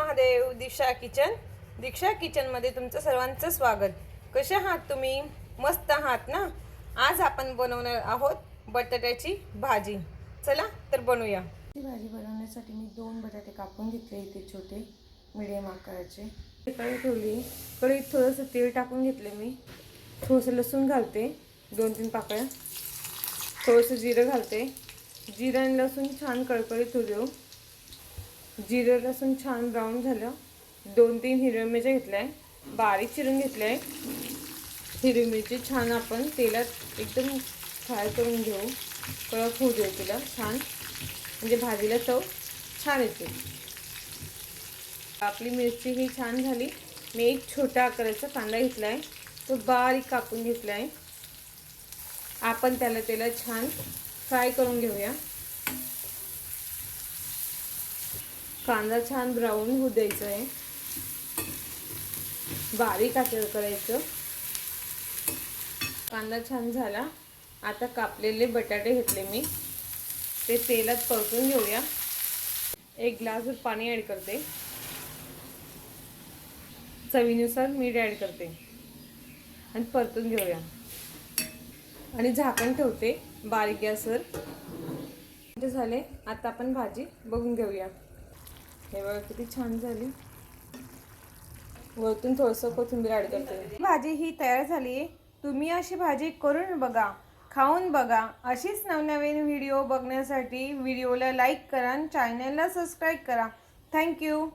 महादेव. दीक्षा किचनमध्ये तुमचं सर्वांचं स्वागत. कसे आहात तुम्ही? मस्त आहात ना? आज आपण बनवणार आहोत बटाट्याची भाजी. चला तर बनवूया. भाजी बनवण्यासाठी मी 2 बटाटे कापून घेतले, इथे छोटे मीडियम आकाराचे. कढई ठेवली. कढईत थोडंसं तेल टाकून घेतले मी. थोडंसं लसूण घालते, 2-3 पाकळ्या. थोडंसं जिरं घालते. जिरं आणि लसूण छान कडकडीत होऊ देऊ. जिरं लसूण छान ब्राऊन झालं. 2-3 हिरव्या मिरच्या घेतल्या, बारीक चिरून घेतल्या. हिरवी मिरची छान आपण तेलात एकदम फ्राय करून घेऊ. कडक होऊ देऊ तिला छान, म्हणजे भाजीला चव छान येते. आपली मिरची ही छान झाली. मी एक छोट्या आकाराचा कांदा घेतला आहे, तो बारीक कापून घेतला आहे. आपण त्याला छान फ्राय करून घेऊया. कांदा छान ब्राऊन होऊ द्यायचा आहे, बारीक आचर करायचं. कांदा छान झाला. आता कापलेले बटाटे घेतले मी, ते तेलात परतून घेऊया. 1 ग्लासभर पाणी ॲड करते. चवीनुसार मीठ ॲड करते आणि परतून घेऊया आणि झाकण ठेवते बारीक गॅसवर. झाले. आता आपण भाजी बघून घेऊया. हे बघा किती छान झाली. वरतून थोडंसं कोथिंबीर ॲड करते. भाजी ही तयार झाली आहे. तुम्ही अशी भाजी करून बघा, खाऊन बघा. अशीच नवनवीन व्हिडिओ बघण्यासाठी व्हिडिओला लाईक करा आणि चॅनलला सबस्क्राईब करा. थँक्यू.